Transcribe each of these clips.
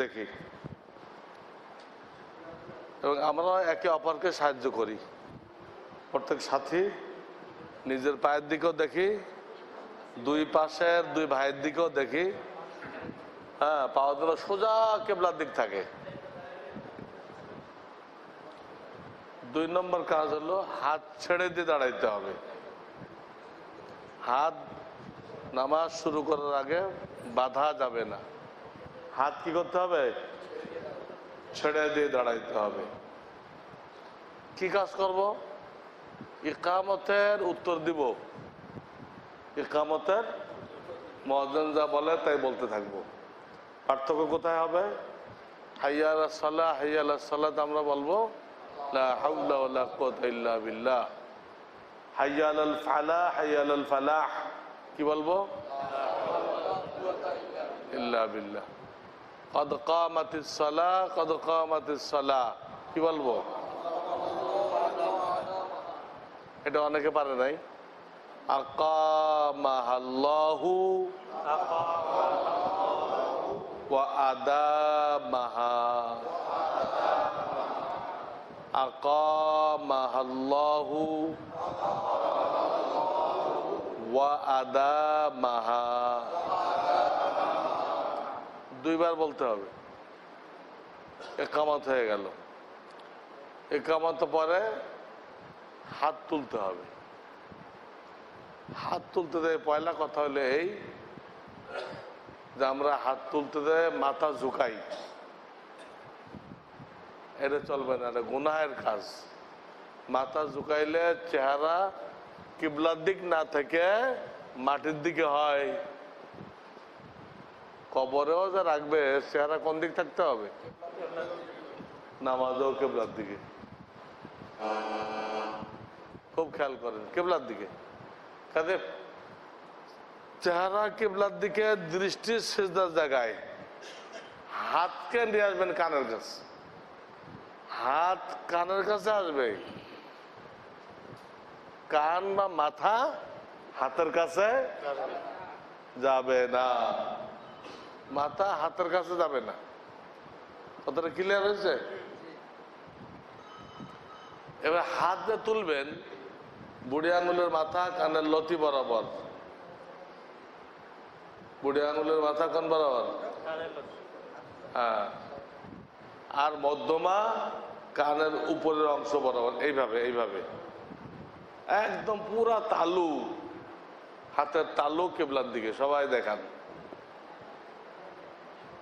দেখি এবং আমরা একে অপরকে সাহায্য করি। প্রত্যেক সাথী নিজের পায়ের দিকেও দেখি, দুই পাশের দুই ভাইয়ের দিকেও দেখি। হ্যাঁ, পাওয়া যেন সোজা কেবলার দিক থাকে। 2 নম্বর কাজ হলো হাত ছেড়ে দিয়ে দাঁড়াইতে হবে। হাত নামাজ শুরু করার আগে বাঁধা যাবে না। হাত কি করতে হবে? ছেড়ে দিয়ে দাঁড়াইতে হবে। কি কাজ করব? ইকামতের উত্তর দিব। ইকামতের মুয়াজ্জিন যা বলে তাই বলতে থাকবো। পার্থক্য কোথায় হবে? হাইয়া আলাস সালাহ, হাইয়া আলাস সালাত আমরা বলবো লা হাওলা ওয়ালা কুওয়াতা ইল্লা বিল্লাহ। হাইয়া আলাল ফালাহ, হাইয়া আলাল ফালাহ কি বলবো? ইল্লা বিল্লাহ। কদ কামাতিস সালাহ, কদ কামাতিস সালাহ কি বলবো? এটা অনেকে পারে নাই। আকামাহাল্লাহু ওয়া আদামাহা, আকামাহাল্লাহু ওয়া আদামাহা। 2 বার বলতে হবে। ইকামত হয়ে গেল। ইকামত পরে হাত তুলতে হবে। হাত তুলতে দেয় পয়লা কথা হলো এই যে আমরা হাত তুলতে দেয় মাথা ঝুঁকাই, এটা চলবে না, এটা গুনাহের কাজ। মাথা ঝুঁকাইলে চেহারা কিবলার দিক না থেকে মাটির দিকে হয়। কবরেও যা রাখবে চেহারা কোন দিক থাকতে হবে? নামাজও কিবলার দিকে। খুব খেয়াল করেন, কিবলার দিকে। কাজে চেহারা কিবলার দিকে, দৃষ্টি সিজদার জায়গায়। হাতকে নিয়ে আসবেন কানের কাছে। হাত কানের কাছে আসবে, কান বা মাথা হাতের কাছে যাবে না। মাথা হাতের কাছে যাবে না। কথাটা ক্লিয়ার হয়েছে? এবার হাত দিয়ে তুলবেন বুড়ি আঙুলের মাথা কানের লতি বরাবর। বুড়ি আঙুলের মাথা কোন বরাবর? হ্যাঁ। আর মধ্যমা কানের উপরের অংশ বরাবর। এইভাবে এইভাবে একদম পুরা তালু, হাতের তালু কিবলার দিকে। সবাই দেখান,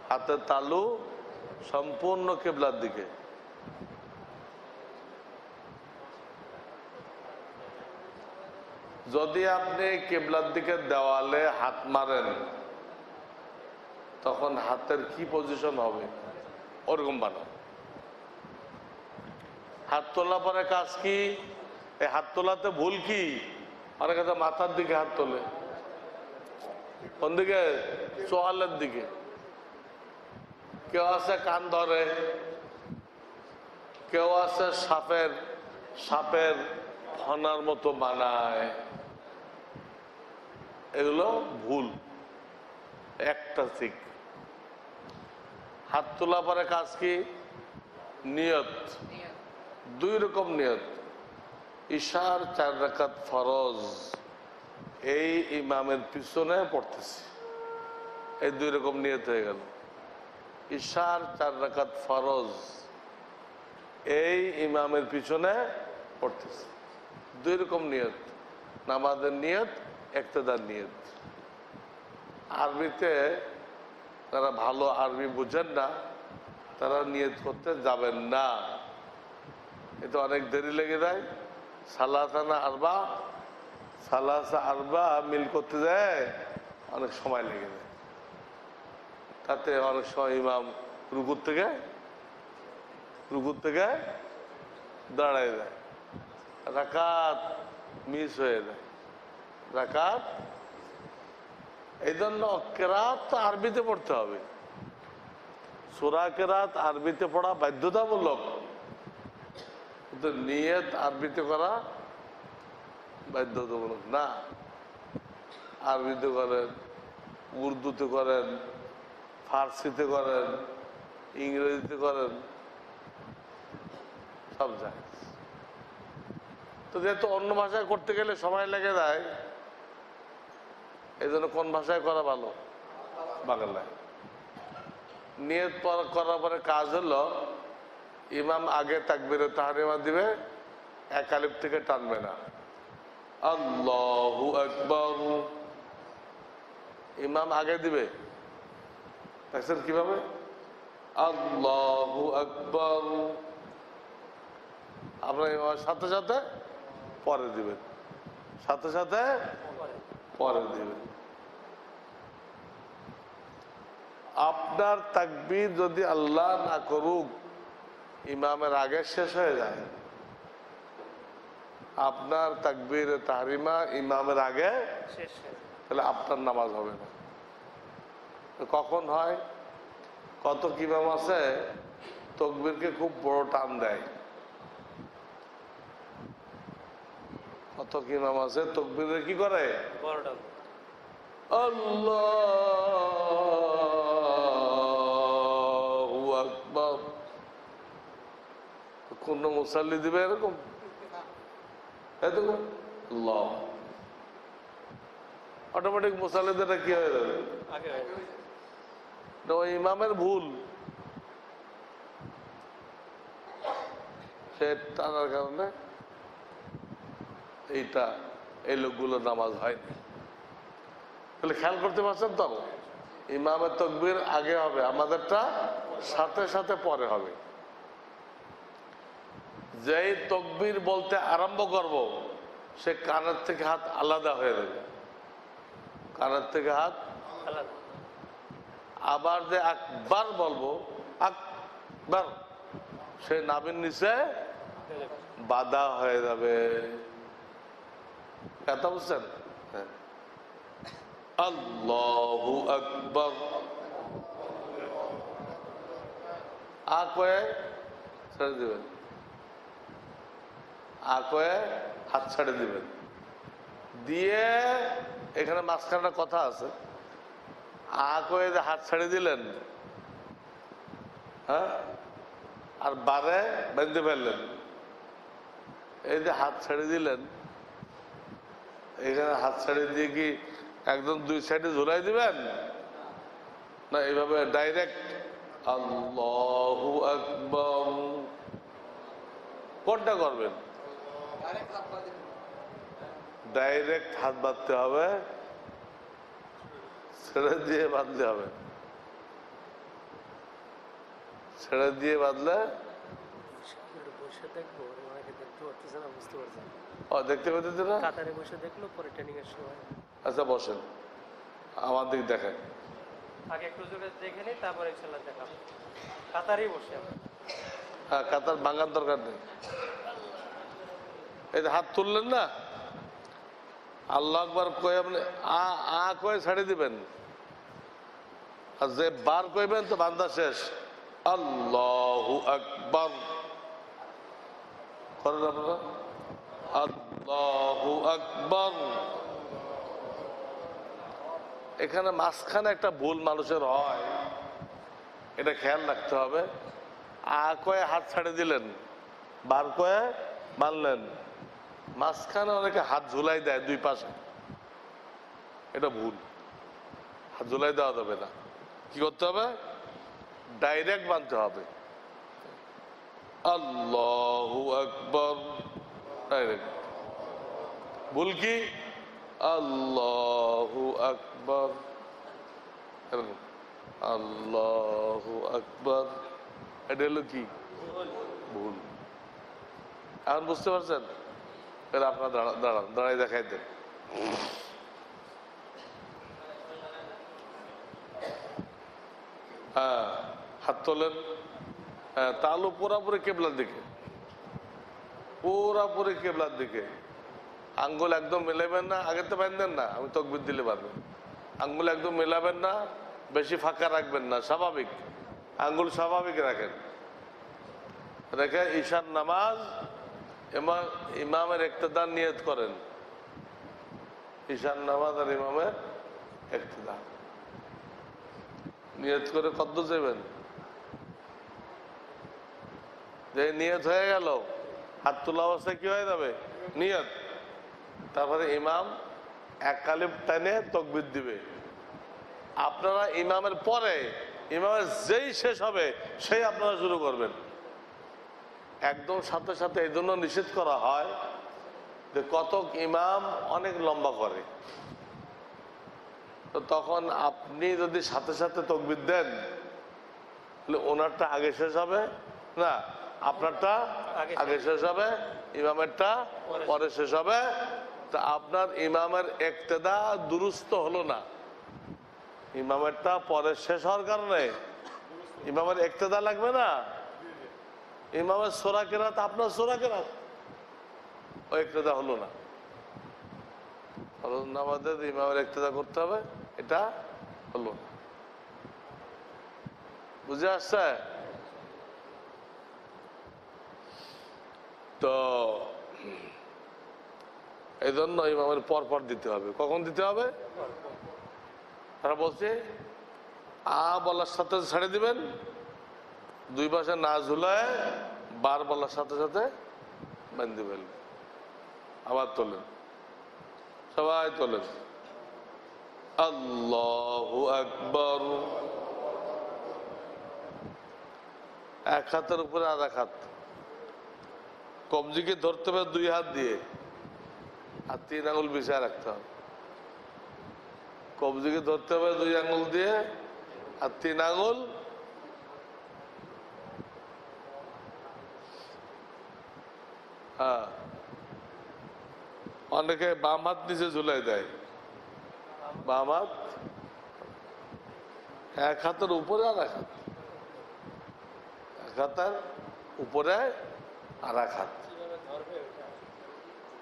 হাতের তালু সম্পূর্ণ কিবলার দিকে। যদি আপনি কিবলার দিকে দেওয়ালে হাত মারেন তখন হাতের কি পজিশন হবে? ওরকম বানান। হাত তোলা পরে কাজ কি? এই হাত তোলাতে ভুল কি? অনেকে তো মাথার দিকে হাত তোলে। কোন দিকে? চোয়ালের দিকে। কেউ আছে কান ধরে, কেউ আছে সাপের ফনার মতো বানায়। এগুলো ভুল। একটা ঠিক। হাত তোলা পরে কাজ কি? নিয়ত। 2 রকম নিয়ত। ইশার 4 রাকাত ফরজ এই ইমামের পিছনে পড়তেছি, এই 2 রকম নিয়ত হয়ে গেল। ইশার 4 রাকাত ফরজ এই ইমামের পিছনে পড়তেছি, 2 রকম নিয়ত। নামাজের নিয়ত, ইক্তেদার নিয়ত। আরবিতে তারা ভালো আরবি বুঝেন না, তারা নিয়ত করতে যাবেন না। এতে অনেক দেরি লেগে যায়। সালাসানা আরবা, সালাসা আরবা মিল করতে যায় অনেক সময় লেগে যায়। তাতে অনেক সময় ইমাম রুকুর থেকে দাঁড়ায় যায়, রাকাত মিস হয়ে যায়। রাকাত এই জন্য কেরাত তো আরবিতে পড়তে হবে। সূরা কেরাত আরবিতে পড়া বাধ্যতামূলক, কিন্তু নিয়ত আরবিতে করা বাধ্যতামূলক না। আরবিতে করেন, উর্দুতে করেন, ফার্সিতে করেন, ইংরেজিতে করেন, সব যায়। তো যেহেতু অন্য ভাষায় করতে গেলে সময় লেগে যায়, এই জন্য কোন ভাষায় করা ভালো? বাংলায়। নিয়ত করার পরে কাজ হলো, ইমাম আগে তাকবীরে তাহরিমা দিবে, এক আলিফ থেকে টানবে না। আল্লাহু আকবার, ইমাম আগে দিবে। দেখছেন কিভাবে? আল্লাহু আকবার, আপনার ইমামের সাথে সাথে পরে দিবেন, সাথে সাথে পরে দিবেন। আপনার তাকবীর যদি আল্লাহ না করুক ইমামের আগে শেষ হয়ে যায়, আপনার তাকবীর তাহরিমা ইমামের আগে শেষ, তাহলে আপনার নামাজ হবে না। কখন হয়? কত ইমাম আছে তাকবীরকে খুব বড় টান দেয়, কত ইমাম আছে তাকবীরে কি করে? বড় টান। আল্লাহু আকবার। কোন মুসাল্লি দিবে এরকম? অটোমেটিক মুসাল্লিদের কি হয়ে যাবে? ওই ইমামের ভুল, সে টানার কারণে এইটা এই লোকগুলোর নামাজ হয়নি। তাহলে খেয়াল করতে পারছেন তো, ইমামের তাকবীর আগে হবে, আমাদেরটা সাথে সাথে পরে হবে। যেই তাকবীর বলতে আরম্ভ করব, সে কানের থেকে হাত আলাদা হয়ে যাবে, কানের থেকে হাত আলাদা। আবার যে আকবার বলবো, আকবার, সে নাভির নিচে বাধা হয়ে যাবে। কথা বুঝছেন? হ্যাঁ। আল্লাহু আকবার, কয়ে ছেড়ে দিবেন, কয়ে হাত ছেড়ে দিবেন, দিয়ে এখানে মাঝখানে কথা আছে, কয়ে যে হাত ছেড়ে দিলেন, হ্যাঁ, আর বারে বেঁধে ফেললেন। এই যে হাত ছেড়ে দিলেন, এখানে হাত ছেড়ে দিয়ে কি একদম দুই সাইডে ঝুলাই দিবেন না এইভাবে ডাইরেক্ট আল্লাহু আকবার? কোনটা করবেন? ডাইরেক্ট হাত বাঁধতে হবে, ছেড়ে দিয়ে বাঁধলে হবে। ছেড়ে দিয়ে বাঁধলে দেখতে পেতে না, কাতারে বসে দেখলো পরে ট্রেনিং এর সময়। আচ্ছা বসেন, আমার দিক দেখেন, আগে একটু জোরে দেখে নিই, তারপরে ইনশাআল্লাহ দেখাবো। কাতারেই বসে, হ্যাঁ, কাতার ভাঙার দরকার নেই। এই যে হাত তুললেন না, আল্লাহু আকবার কয়ে আপনি কয়ে ছেড়ে দিবেন, আর যে বার কইবেন তো বান্দা শেষ। আল্লাহু আকবার করেন আপনারা, আল্লাহু আকবার। এখানে মাঝখানে একটা ভুল মানুষের হয়, এটা খেয়াল রাখতে হবে। কয়ে হাত ছেড়ে দিলেন, বার কয়ে মানলেন, মাঝখানে অনেকে হাত ঝুলাই দেয় দুই পাশে, এটা ভুল। হাত ঝুলাই দেওয়া যাবে না, কি করতে হবে? ডাইরেক্ট বানতে হবে। আল্লাহু আকবার, ডাইরেক্ট। ভুল কি? আল্লাহু আকবার, আল্লাহু আকবার, এটা হলো কি? ভুল। এখন বুঝতে পারছেন? আপনার দাঁড়ান, দাঁড়াই দেখাই দেন। হ্যাঁ, হাত তোলেন, হ্যাঁ, তালু পুরাপুরি কেবলার দিকে, পুরাপুরি কেবলার দিকে। আঙ্গুল একদম মেলাবেন না, আগে তো বাঁধবেন না, আমি তাকবীর দিলে বাঁধবেন। আঙ্গুল একদম মেলাবেন না, বেশি ফাঁকা রাখবেন না, স্বাভাবিক আঙ্গুল স্বাভাবিক রাখেন। রেখে ঈশার নামাজ ইমামের ইক্তেদার নিয়ত করেন, ঈশার নামাজ আর ইমামের ইক্তেদার নিয়ত করে কত যাবেন? যে নিয়ত হয়ে গেল, হাত তোলা অবস্থায় কি হয়ে যাবে? নিয়ত। তারপরে ইমাম এক কালিম টানে তাকবীর দিবে। আপনারা ইমামের পরে, ইমামের যেই শেষ হবে সেই আপনারা শুরু করবেন। একদম সাথে সাথে এই জন্য নিষেধ করা হয় যে কতক ইমাম অনেক লম্বা করে, তো তখন আপনি যদি সাথে সাথে তাকবীর দেন তাহলে ওনারটা আগে শেষ হবে না, আপনারটা আগে শেষ হবে, ইমামেরটা পরে শেষ হবে। তা আপনার ইমামের ইক্তেদা দুরুস্ত হলো না। ইমামেরটা পরে শেষ হওয়ার কারণে ইমামের ইক্তেদা লাগবে না। ইমামের সূরা কেরাত আপনার সূরা কেরাত, ওই ইক্তেদা হলো না। ফরজ নামাজে ইমামের ইক্তেদা করতে হবে, এটা হলো না। বুঝে আসছে? তো এই জন্য ইমামের পর পর দিতে হবে। কখন দিতে হবে? তারা বলছে আ বলার সাথে ছেড়ে দিবেন, দুই পাশে না ঝুলায় বার বলার সাথে সাথে বেঁধে ফেলবেন। আবার তোলেন, সবাই তোলেন। আল্লাহু আকবার। এক হাতের উপরে আর এক হাত, কবজিকে ধরতে হবে দুই হাত দিয়ে, আর 3 আঙুল বিছায় রাখতে হবে। কবজিকে ধরতে হবে 2 আঙুল দিয়ে, আর 3 আঙুল অনেকে বাম হাত নিচে ঝুলাই দেয়। বাম হাত এক হাতের উপরে আর এক হাত, এক হাতের উপরে আর এক হাত।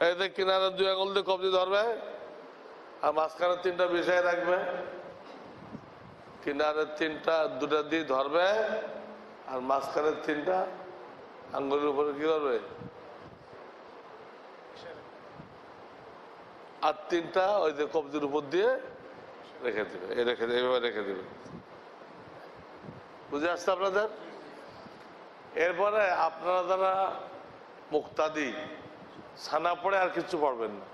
এই যে কিনারে 2 আঙুল দিয়ে কবজি ধরবে, আর মাঝখানে 3টা বিছায় রাখবে। কিনারে 2টা দিয়ে ধরবে, আর মাঝখানে 3টা আঙ্গুলের উপরে কি করবে, আর 3টা ওই যে কবজির উপর দিয়ে রেখে দেবে। এইভাবে রেখে দেবে। বুঝে আসছে আপনাদের? এরপরে আপনারা যারা মুক্তাদি, ছানা পড়ে আর কিছু পড়বেন না।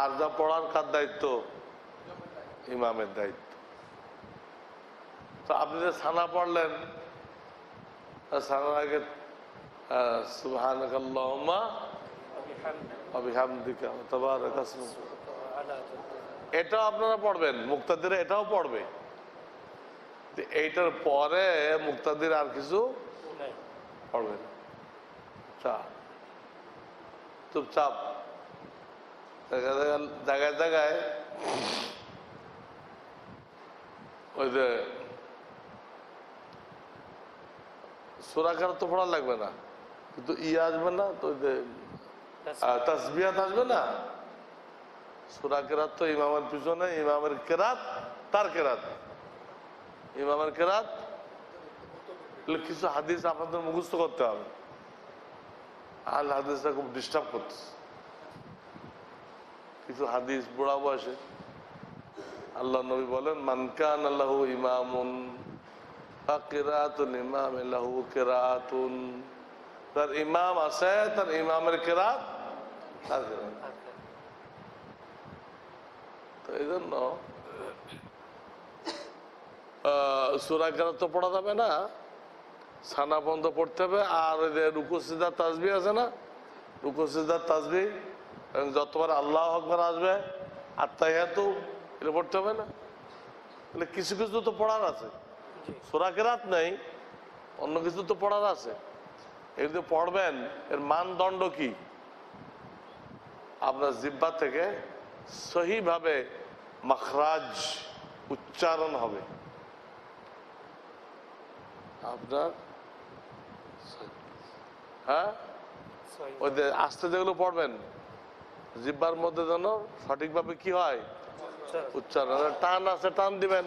আর যা পড়ার কার দায়িত্ব? ইমামের দায়িত্ব। তো আপনি যে ছানা পড়লেন, ছানার আগে সুবহানাকাল্লাহুম্মা ওয়া বিহামদিকা ওয়া তাবারাকা ইসমুকা, এটাও আপনারা পড়বেন। মুক্তাদিরা এটাও পড়বে। এইটার পরে মুক্তাদির আর কিছু পড়বেন। চুপচাপ জায়গায় জায়গায় ওই যে সূরা কেরাত তো পড়া লাগবে না, কিন্তু আসবে না তো, ওই যে তাসবিহাত আসবে না। সূরা কেরাত তো ইমামের পিছনে, ইমামের কেরাত তার কেরাত, ইমামের কেরাত। কিছু হাদিস আপনাদের মুখস্থ করতে হবে। আল হাদিসটা খুব ডিস্টার্ব করতেছে। কিছু হাদিস বুড়া বয়সে আল্লাহ নবী বলেন, মান কানা লাহু ইমামুন ফাকিরাতুল ইমামি লাহু কিরাতুন। তার ইমাম আছে, তার ইমামের কিরাত তার কিরাত। তো এই জন্য সূরা কিরাত তো পড়া যাবে না, ছানা বন্ধ পড়তে হবে। আর ওই যে রুকু সিজদা তাসবিহ আছে না, রুকু সিজদা তাসবিহ যতবার আল্লাহু আকবার আসবে আর তাহিয়াতু এটা পড়তে হবে না। তাহলে কিছু কিছু তো পড়ার আছে, সূরা কিরাত নেই, অন্য কিছু তো পড়ার আছে। এগুলো পড়বেন। এর মানদণ্ড কি? আপনার জিহ্বা থেকে সহিভাবে মাখরাজ উচ্চারণ হবে। আপনার হ্যাঁ, ওই যে আস্তে যেগুলো পড়বেন, জিহ্বার মধ্যে যেন সঠিকভাবে কি হয়, উচ্চারণ। টান আছে, টান দিবেন।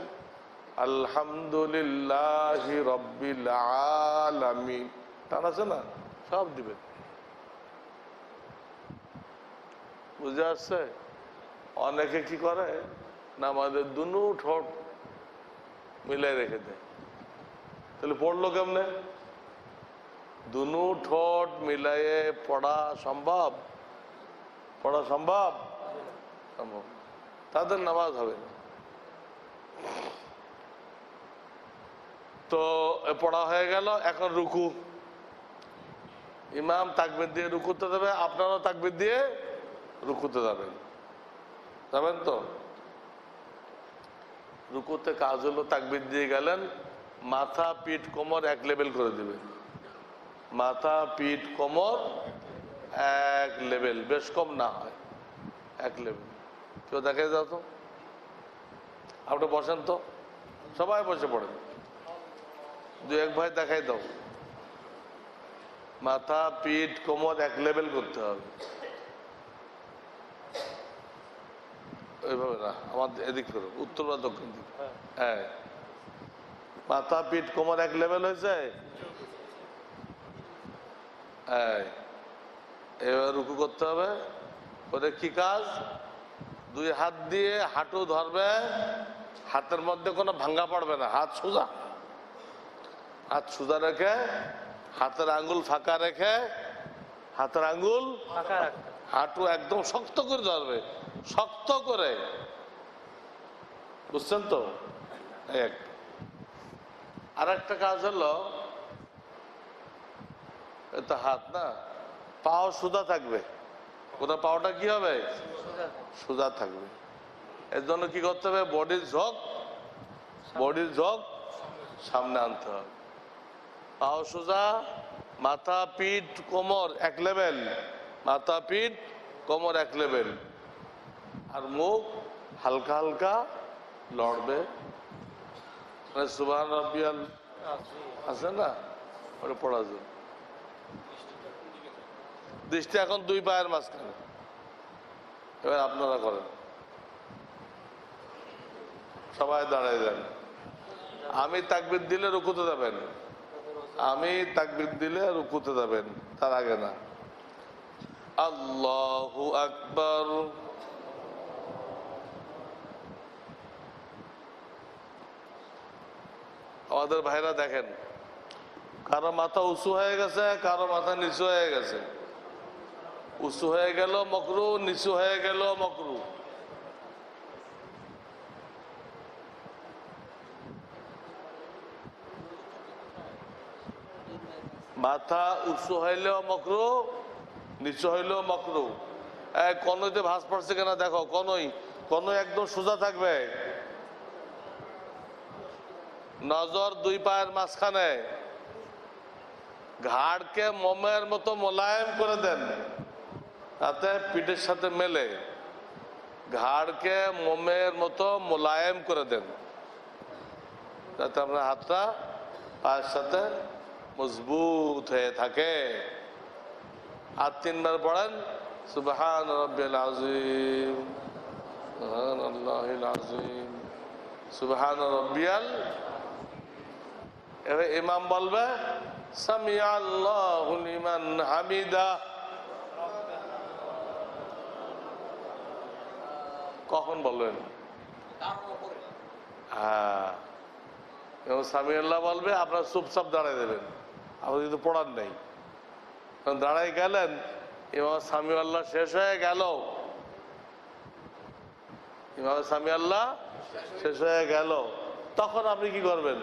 আলহামদুলিল্লাহি রাব্বিল আলামিন, টান আছে না, সব দিবেন। বুঝে আসছে? অনেকে কি করে না, আমাদের দুনু ঠোঁট মিলাই রেখে দেয়। তাহলে পড়লো কেমনে? দুনু ঠোঁট মিলাইয়ে পড়া সম্ভব? পড়া সম্ভব? সম্ভব। তাদের নামাজ হবে না। তো পড়া হয়ে গেল, এখন রুকু। ইমাম তাকবীর দিয়ে রুকুতে দেবে, আপনারাও তাকবীর দিয়ে রুকুতে যাবেন। যাবেন তো? রুকুতে কাজ হলো তাকবীর দিয়ে গেলেন, মাথা পিঠ কোমর এক লেভেল করে দিবেন। মাথা পিঠ কোমর এক লেভেল, বেশ কম না হয়, এক লেভেল। কেউ দেখাই দাও তো, আপনি বসেন তো, সবাই বসে পড়েন, দু এক ভাই দেখাই দাও। মাথা পিঠ কোমর এক লেভেল করতে হবে, ওইভাবে না, আমার এদিক করো, উত্তর বা দক্ষিণ দিক। হ্যাঁ, মাথা পিঠ কোমর এক লেভেল হয়েছে। হ্যাঁ, এবার রুকু করতে হবে। ওদের কি কাজ? দুই হাত দিয়ে হাঁটু ধরবে, হাতের মধ্যে কোনো ভাঙ্গা পড়বে না, হাত সোজা, হাত সোজা রেখে হাতের আঙ্গুল ফাঁকা রেখে, হাতের আঙ্গুল হাঁটু একদম শক্ত করে ধরবে, শক্ত করে, বুঝছেন তো? এক আর একটা কাজ হলো, এটা হাত না, পাও সোজা থাকবে। কোথাও পাওটা কি হবে? সোজা থাকবে। এর জন্য কি করতে হবে? বডির ঝোঁক সামনে আনতে হবে। পাও সোজা, মাথা পিঠ কোমর এক লেভেল, মাথা পিঠ কোমর এক লেভেল, আর মুখ হালকা হালকা লড়বে। সুবহান রাব্বিয়াল আছে না, ওটা পড়া যায়। দৃষ্টি এখন দুই পায়ের মাঝখানে। এবার আপনারা করেন, সবাই দাঁড়ায় যান। আমি তাকবীর দিলে রুকুতে যাবেন, আমি তাকবীর দিলে রুকুতে যাবেন, তার আগে না। আল্লাহু আকবার। আমাদের ভাইরা দেখেন, কারো মাথা উঁচু হয়ে গেছে, কারো মাথা নিচু হয়ে গেছে। উঁচু হয়ে গেল মকরু, নিচু হয়ে গেল মকরু। মাথা উঁচু হইলেও মকরু, নিচু হইলেও মকরু। কনইতে ভাঁজ পড়ছে কিনা দেখো, কনই একদম সোজা থাকবে, নজর দুই পায়ের মাঝখানে। ঘাড়কে মোমের মতো মোলায়েম করে দেন, তাতে পিঠের সাথে মেলে। ঘাড়কে মোমের মতো মোলায়েম করে দেন, যাতে আপনার হাতটা পায়ের সাথে মজবুত হয়ে থাকে। আর তিনবার পড়েন সুবহান রাব্বিয়াল আযীম, সুবহানাল্লাহিল আযীম, সুবহান রাব্বিয়াল। এবার ইমাম বলবে সামিআল্লাহু লিমান হামিদা। কখন বলবেন? হ্যাঁ, এবং সামিআল্লাহ বলবে, আপনার চুপচাপ দাঁড়ায় দেবেন, আপনি কিন্তু পড়ার নেই। দাঁড়াই গেলেন, ইমাম সামিআল্লাহ শেষ হয়ে গেল, ইমাম সামিআল্লাহ শেষ হয়ে গেল, তখন আপনি কি করবেন?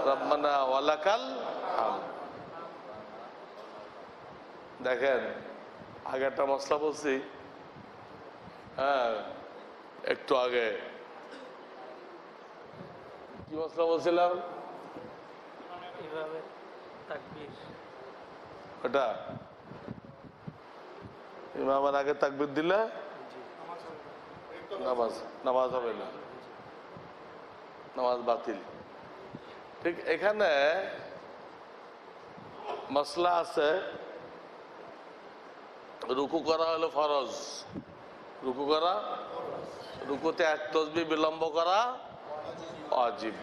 রব্বানা ওয়ালাকাল হামদ। দেখেন, আগে একটা মশলা বলছি, হ্যাঁ একটু আগে কি মশলা বলছিলাম? ওটা ইমামের আগে তাকবীর দিলে নামাজ হবে না, নামাজ বাতিল। ঠিক এখানে মশলা আছে, রুকু করা হলো ফরজ, রুকু করা, রুকুতে এক তাসবিহ বিলম্ব করা ওয়াজিব,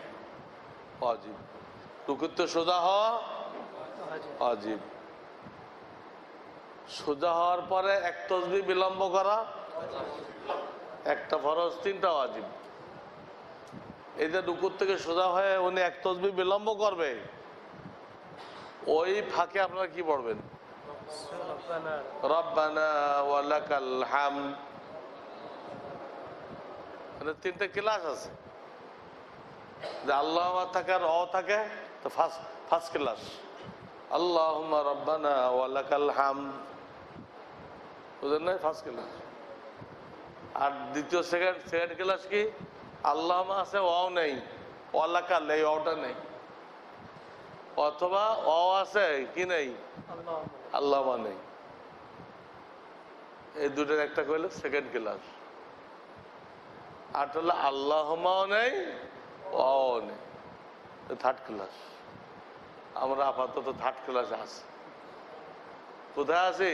ওয়াজিব। রুকুতে সোজা হওয়া ওয়াজিব, সোজা হওয়ার পরে এক তাসবিহ বিলম্ব করা একটা ফরজ, তিনটা ওয়াজিব। এই যে রুকুর থেকে সোজা হয়ে উনি এক তাসবিহ বিলম্ব করবে, ওই ফাঁকে আপনারা কি পড়বেন? রব্বানা ওয়া লাকাল হামদ। মানে তিনটা ক্লাস আছে, যে আল্লাহ থাকে আর থাকে, তো ফার্স্ট ক্লাস আল্লাহুম্মা রব্বানা ওয়া লাকাল হামদ, বুঝলেন না? First class. আর দ্বিতীয় সেকেন্ড ক্লাস কি? আল্লাহুম্মা আছে, ওয়াও নেই, ওয়া লাকাল, এই ওয়াওটা নেই, অথবা ওয়াও আছে কি নেই, আল্লাহুম্মা নেই। এই দুটোর একটা কইলে সেকেন্ড ক্লাস। আর হলো আল্লাহুম্মাও নেই, ওয়াও নেই, থার্ড ক্লাস। আমরা আপাতত থার্ড ক্লাসে আছি। কোথায় আছি?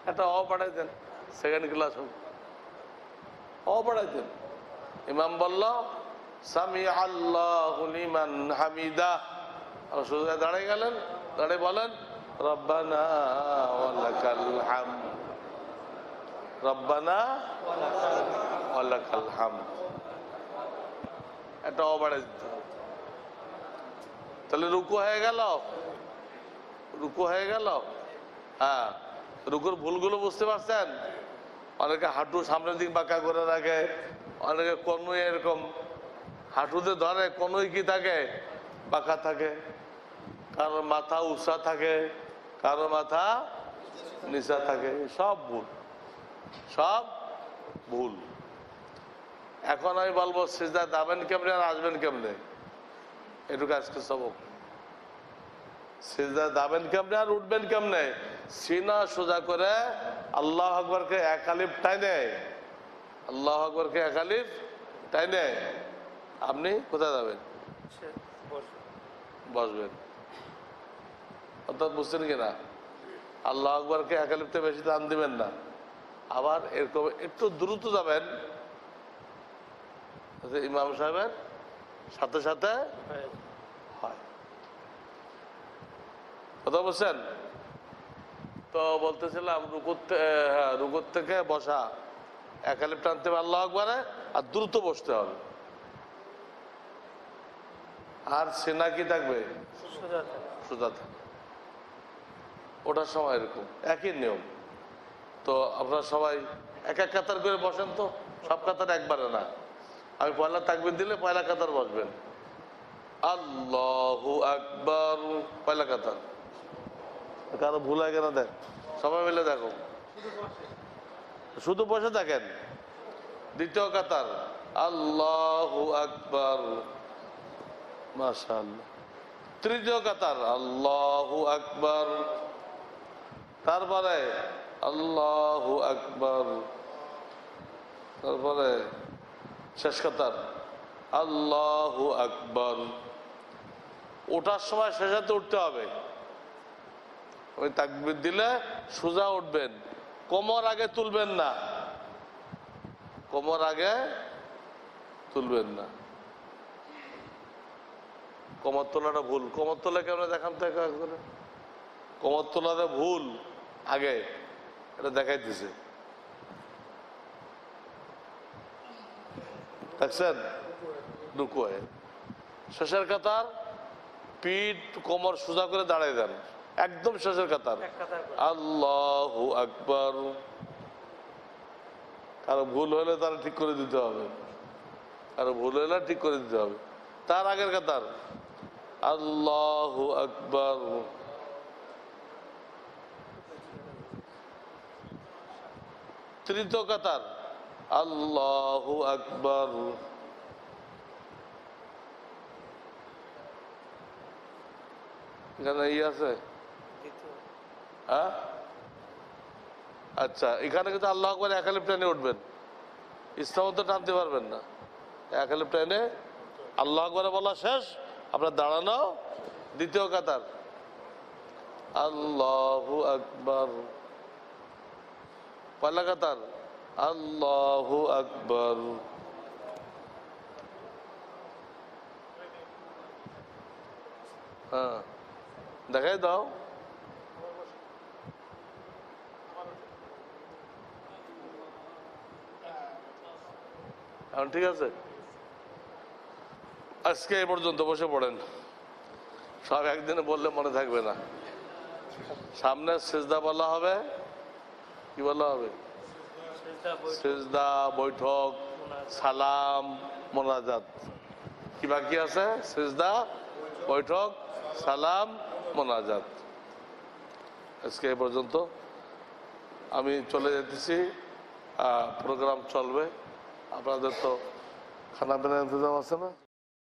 একটা অ পাঠাই দেন, সেকেন্ড ক্লাস হোক, অ পাঠাই দেন। ইমাম বলল সামি আল্লাহু লিমান হামিদা, সোজা দাঁড়াই গেলেন, দাঁড়িয়ে বলেন রব্বানা ওয়া লাকাল হামদ, রব্বানা ওয়া লাকাল হামদ। একটা অ পাঠাই দিতে হবে। তাহলে রুকু হয়ে গেল, রুকু হয়ে গেল। হ্যাঁ, রুকুর ভুলগুলো বুঝতে পারছেন? অনেকে হাঁটু সামনের দিক বাঁকা করে রাখে, অনেকে কনুই এরকম হাঁটুতে ধরে, কনুই কি থাকে, বাঁকা থাকে, কারোর মাথা উঁচা থাকে, কারোর মাথা নিচা থাকে, সব ভুল, সব ভুল। এখন আমি বলবো সিজদায় যাবেন কেমনে আর আসবেন কেমনে, এটুকু আজকে সবক। সিজদায় যাবেন কেমনে আর উঠবেন কেমনে? সিনা সোজা করে আল্লাহু আকবারকে এক আলিফ টাইনে, আল্লাহু আকবারকে এক আলিফ টাইনে আপনি কোথায় যাবেন? বসবেন। অর্থাৎ বুঝছেন কিনা? আল্লাহু আকবারকে এক আলিফতে বেশি টান দিবেন না। আবার এরকম একটু দ্রুত যাবেন, ইমাম সাহেবের সাথে সাথে হয়। কথা বলছেন তো? বলতেছিলাম রুকুর থেকে বসা এক আলিফ টানতে হবে আল্লাহু আকবারে, আর দ্রুত বসতে হবে। আর সিনা কি থাকবে? সোজা থাকবে। ওটার সময় এরকম একই নিয়ম। তো আপনারা সবাই এক এক কাতার করে বসেন তো, সব কাতার একবারে না। আমি পয়লা তাকবীর দিলে পয়লা কাতার বসবেন, আল্লাহু আকবার, পয়লা কাতার। কারো ভুল হয় কেন দেখ, সবাই মিলে দেখো, শুধু বসে থাকেন। দ্বিতীয় কাতার আল্লাহু আকবার, মাশাআল্লাহ। তৃতীয় কাতার আল্লাহু আকবার, তারপরে আল্লাহু আকবার, তারপরে শেষ কাতার আল্লাহু আকবার। ওঠার সময় শেষাতে উঠতে হবে। ওই তাকবীর দিলে সোজা উঠবেন, কোমর আগে তুলবেন না, কোমর আগে তুলবেন না। কোমর তোলাটা ভুল। কোমর তোলা কেমন দেখান তো একজনে? কোমর তোলাটা ভুল, আগে এটা দেখাইতেছে, দেখছেন? রুকু হয় শেষের কাতার, পিঠ কোমর সোজা করে দাঁড়াই দেন, একদম শেষের কাতার আল্লাহু আকবার। কারো ভুল হলে তারা ঠিক করে দিতে হবে, কারো ভুল হলে ঠিক করে দিতে হবে। তার আগের কাতার আল্লাহু আকবার, তৃতীয় কাতার আল্লাহু আকবার, এখানে ই আছে, হ্যাঁ আচ্ছা। এখানে কিন্তু আল্লাহু আকবার এক আলিফ টেনে উঠবেন, ইসলাম তো টানতে পারবেন না। এক আলিফ টেনে আল্লাহু আকবার বলা শেষ, আপনার দাঁড়ানো দ্বিতীয় কাতার আল্লাহু আকবার, পয়লা কাতার আল্লাহু আকবার। হ্যাঁ দেখাই দাও। এখন ঠিক আছে, আজকে এই পর্যন্ত বসে পড়েন। সব একদিনে বললে মনে থাকবে না। সামনে সিজদা বলা হবে, কি বলা হবে? সিজদা, বৈঠক, সালাম, মোনাজাত। কি বাকি আছে? সিজদা, বৈঠক, সালাম, মোনাজাত। আজকে এ পর্যন্ত। আমি চলে যেতেছি, প্রোগ্রাম চলবে। আপনাদের তো খানা পিনার ইন্তজাম আছে না?